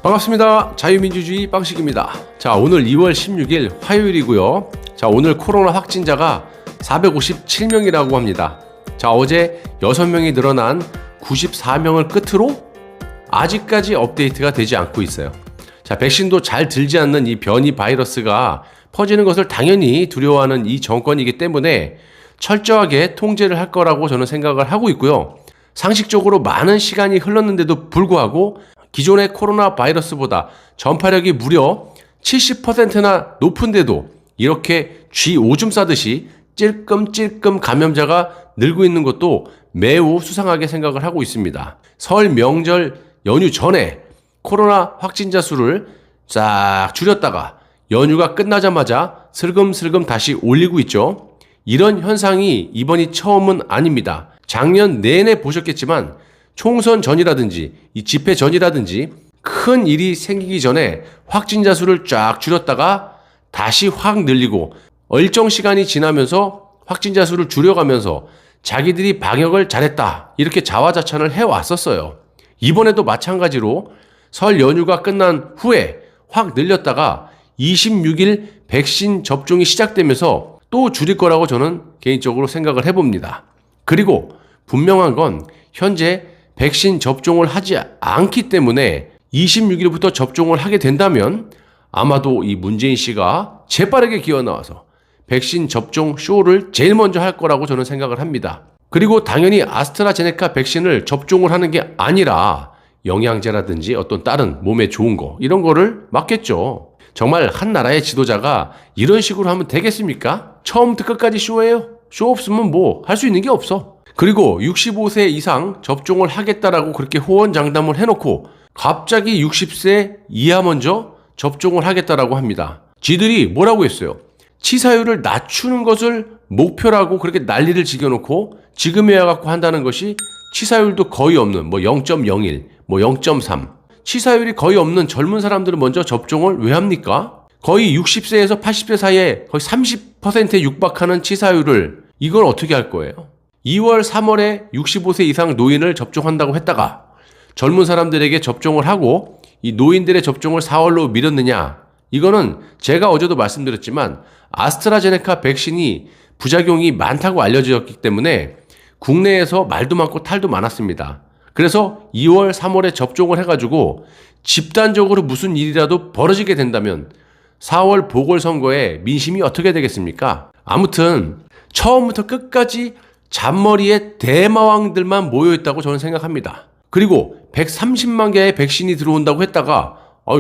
반갑습니다. 자유민주주의 빵식입니다. 자, 오늘 2월 16일 화요일이고요. 자, 오늘 코로나 확진자가 457명이라고 합니다. 자, 어제 6명이 늘어난 94명을 끝으로 아직까지 업데이트가 되지 않고 있어요. 자, 백신도 잘 들지 않는 이 변이 바이러스가 퍼지는 것을 당연히 두려워하는 이 정권이기 때문에 철저하게 통제를 할 거라고 저는 생각을 하고 있고요. 상식적으로 많은 시간이 흘렀는데도 불구하고 기존의 코로나 바이러스보다 전파력이 무려 70%나 높은데도 이렇게 쥐 오줌 싸듯이 찔끔찔끔 감염자가 늘고 있는 것도 매우 수상하게 생각을 하고 있습니다. 설 명절 연휴 전에 코로나 확진자 수를 싹 줄였다가 연휴가 끝나자마자 슬금슬금 다시 올리고 있죠. 이런 현상이 이번이 처음은 아닙니다. 작년 내내 보셨겠지만 총선 전이라든지 이 집회 전이라든지 큰 일이 생기기 전에 확진자 수를 쫙 줄였다가 다시 확 늘리고 일정 시간이 지나면서 확진자 수를 줄여가면서 자기들이 방역을 잘했다 이렇게 자화자찬을 해왔었어요. 이번에도 마찬가지로 설 연휴가 끝난 후에 확 늘렸다가 26일 백신 접종이 시작되면서 또 줄일 거라고 저는 개인적으로 생각을 해봅니다. 그리고 분명한 건 현재 백신 접종을 하지 않기 때문에 26일부터 접종을 하게 된다면 아마도 이 문재인 씨가 재빠르게 기어나와서 백신 접종 쇼를 제일 먼저 할 거라고 저는 생각을 합니다. 그리고 당연히 아스트라제네카 백신을 접종을 하는 게 아니라 영양제라든지 어떤 다른 몸에 좋은 거 이런 거를 맞겠죠. 정말 한 나라의 지도자가 이런 식으로 하면 되겠습니까? 처음부터 끝까지 쇼예요. 쇼 없으면 뭐 할 수 있는 게 없어. 그리고 65세 이상 접종을 하겠다라고 그렇게 호언장담을 해놓고 갑자기 60세 이하 먼저 접종을 하겠다라고 합니다. 지들이 뭐라고 했어요? 치사율을 낮추는 것을 목표라고 그렇게 난리를 지겨놓고 지금에 와갖고 한다는 것이 치사율도 거의 없는 뭐 0.01, 뭐 0.3 치사율이 거의 없는 젊은 사람들은 먼저 접종을 왜 합니까? 거의 60세에서 80세 사이에 거의 30%에 육박하는 치사율을 이걸 어떻게 할 거예요? 2월, 3월에 65세 이상 노인을 접종한다고 했다가 젊은 사람들에게 접종을 하고 이 노인들의 접종을 4월로 미뤘느냐? 이거는 제가 어제도 말씀드렸지만 아스트라제네카 백신이 부작용이 많다고 알려졌기 때문에 국내에서 말도 많고 탈도 많았습니다. 그래서 2월, 3월에 접종을 해가지고 집단적으로 무슨 일이라도 벌어지게 된다면 4월 보궐선거에 민심이 어떻게 되겠습니까? 아무튼 처음부터 끝까지 잔머리에 대마왕들만 모여있다고 저는 생각합니다. 그리고 130만 개의 백신이 들어온다고 했다가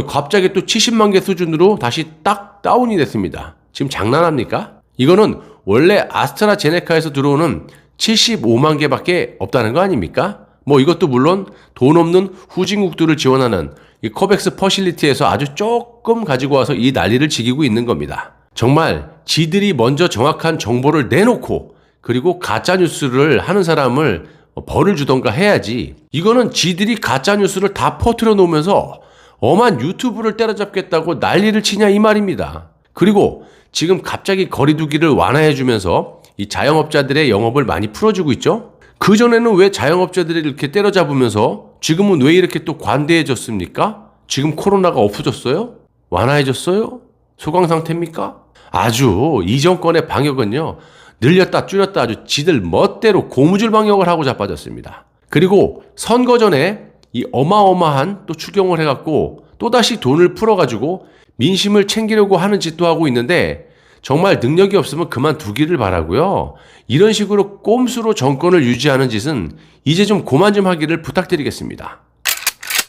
갑자기 또 70만 개 수준으로 다시 딱 다운이 됐습니다. 지금 장난합니까? 이거는 원래 아스트라제네카에서 들어오는 75만 개밖에 없다는 거 아닙니까? 뭐 이것도 물론 돈 없는 후진국들을 지원하는 이 코백스 퍼실리티에서 아주 조금 가지고 와서 이 난리를 지기고 있는 겁니다. 정말 지들이 먼저 정확한 정보를 내놓고 그리고 가짜뉴스를 하는 사람을 벌을 주던가 해야지. 이거는 지들이 가짜뉴스를 다 퍼뜨려 놓으면서 엄한 유튜브를 때려잡겠다고 난리를 치냐 이 말입니다. 그리고 지금 갑자기 거리두기를 완화해 주면서 이 자영업자들의 영업을 많이 풀어주고 있죠. 그전에는 왜 자영업자들을 이렇게 때려잡으면서 지금은 왜 이렇게 또 관대해졌습니까? 지금 코로나가 없어졌어요? 완화해졌어요? 소강 상태입니까? 아주 이 정권의 방역은요. 늘렸다 줄였다 아주 지들 멋대로 고무줄 방역을 하고 자빠졌습니다. 그리고 선거 전에 이 어마어마한 또 추경을 해갖고 또다시 돈을 풀어가지고 민심을 챙기려고 하는 짓도 하고 있는데 정말 능력이 없으면 그만두기를 바라고요. 이런 식으로 꼼수로 정권을 유지하는 짓은 이제 좀 그만 좀 하기를 부탁드리겠습니다.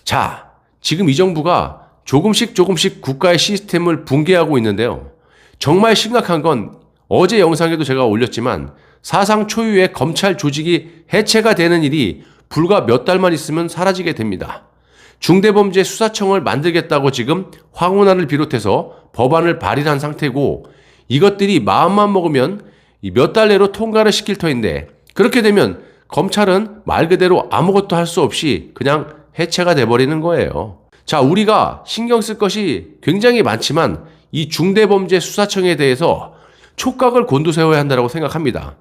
자, 지금 이 정부가 조금씩 국가의 시스템을 붕괴하고 있는데요. 정말 심각한 건 어제 영상에도 제가 올렸지만 사상 초유의 검찰 조직이 해체가 되는 일이 불과 몇 달만 있으면 사라지게 됩니다. 중대범죄수사청을 만들겠다고 지금 황운하를 비롯해서 법안을 발의한 상태고 이것들이 마음만 먹으면 몇 달 내로 통과를 시킬 터인데 그렇게 되면 검찰은 말 그대로 아무것도 할 수 없이 그냥 해체가 돼버리는 거예요. 자, 우리가 신경 쓸 것이 굉장히 많지만 이 중대범죄수사청에 대해서 촉각을 곤두세워야 한다고 생각합니다.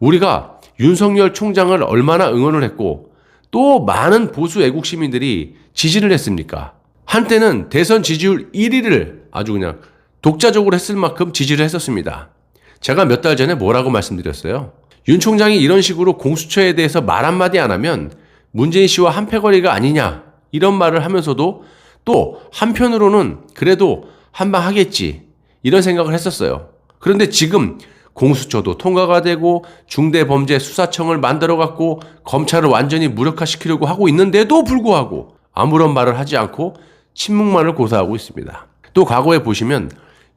우리가 윤석열 총장을 얼마나 응원을 했고 또 많은 보수 애국 시민들이 지지를 했습니까? 한때는 대선 지지율 1위를 아주 그냥 독자적으로 했을 만큼 지지를 했었습니다. 제가 몇 달 전에 뭐라고 말씀드렸어요? 윤 총장이 이런 식으로 공수처에 대해서 말 한마디 안 하면 문재인 씨와 한패거리가 아니냐 이런 말을 하면서도 또 한편으로는 그래도 한방 하겠지 이런 생각을 했었어요. 그런데 지금 공수처도 통과가 되고 중대범죄수사청을 만들어 갖고 검찰을 완전히 무력화시키려고 하고 있는데도 불구하고 아무런 말을 하지 않고 침묵만을 고사하고 있습니다. 또 과거에 보시면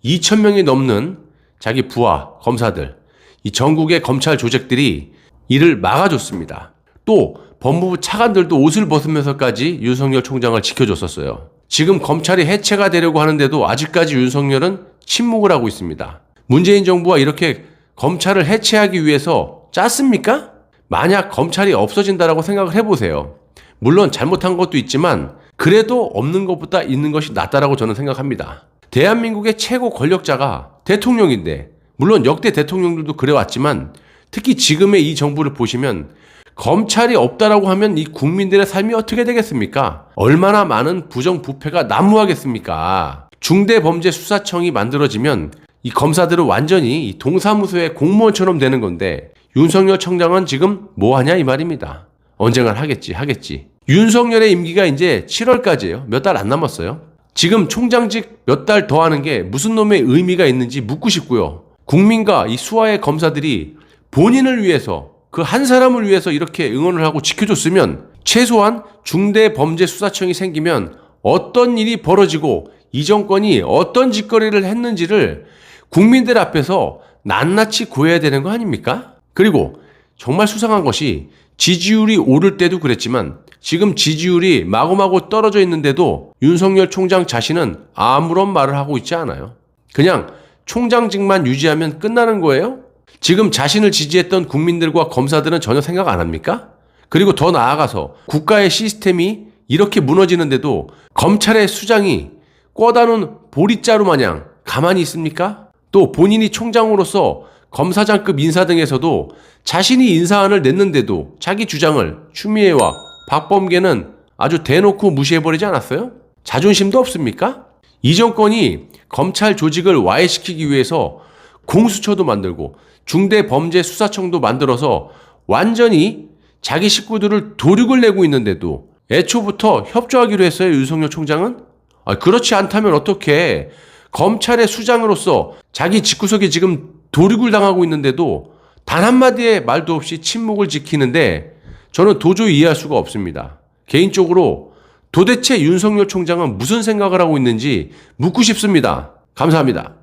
2,000명이 넘는 자기 부하, 검사들, 이 전국의 검찰 조직들이 이를 막아줬습니다. 또 법무부 차관들도 옷을 벗으면서까지 윤석열 총장을 지켜줬었어요. 지금 검찰이 해체가 되려고 하는데도 아직까지 윤석열은 침묵을 하고 있습니다. 문재인 정부가 이렇게 검찰을 해체하기 위해서 짰습니까? 만약 검찰이 없어진다라고 생각을 해보세요. 물론 잘못한 것도 있지만 그래도 없는 것보다 있는 것이 낫다라고 저는 생각합니다. 대한민국의 최고 권력자가 대통령인데 물론 역대 대통령들도 그래왔지만 특히 지금의 이 정부를 보시면 검찰이 없다라고 하면 이 국민들의 삶이 어떻게 되겠습니까? 얼마나 많은 부정부패가 난무하겠습니까? 중대범죄수사청이 만들어지면 이 검사들은 완전히 이 동사무소의 공무원처럼 되는 건데 윤석열 청장은 지금 뭐 하냐 이 말입니다. 언젠간 하겠지. 윤석열의 임기가 이제 7월까지예요. 몇 달 안 남았어요. 지금 총장직 몇 달 더 하는 게 무슨 놈의 의미가 있는지 묻고 싶고요. 국민과 이 수하의 검사들이 본인을 위해서 그 한 사람을 위해서 이렇게 응원을 하고 지켜줬으면 최소한 중대범죄수사청이 생기면 어떤 일이 벌어지고 이 정권이 어떤 짓거리를 했는지를 국민들 앞에서 낱낱이 고해야 되는 거 아닙니까? 그리고 정말 수상한 것이 지지율이 오를 때도 그랬지만 지금 지지율이 마구마구 떨어져 있는데도 윤석열 총장 자신은 아무런 말을 하고 있지 않아요. 그냥 총장직만 유지하면 끝나는 거예요? 지금 자신을 지지했던 국민들과 검사들은 전혀 생각 안 합니까? 그리고 더 나아가서 국가의 시스템이 이렇게 무너지는데도 검찰의 수장이 꿔다 놓은 보릿자루 마냥 가만히 있습니까? 또 본인이 총장으로서 검사장급 인사 등에서도 자신이 인사안을 냈는데도 자기 주장을 추미애와 박범계는 아주 대놓고 무시해버리지 않았어요? 자존심도 없습니까? 이 정권이 검찰 조직을 와해시키기 위해서 공수처도 만들고 중대범죄수사청도 만들어서 완전히 자기 식구들을 도륙을 내고 있는데도 애초부터 협조하기로 했어요, 윤석열 총장은? 그렇지 않다면 어떻게 검찰의 수장으로서 자기 집구석에 지금 도륙을 당하고 있는데도 단 한마디의 말도 없이 침묵을 지키는데 저는 도저히 이해할 수가 없습니다. 개인적으로 도대체 윤석열 총장은 무슨 생각을 하고 있는지 묻고 싶습니다. 감사합니다.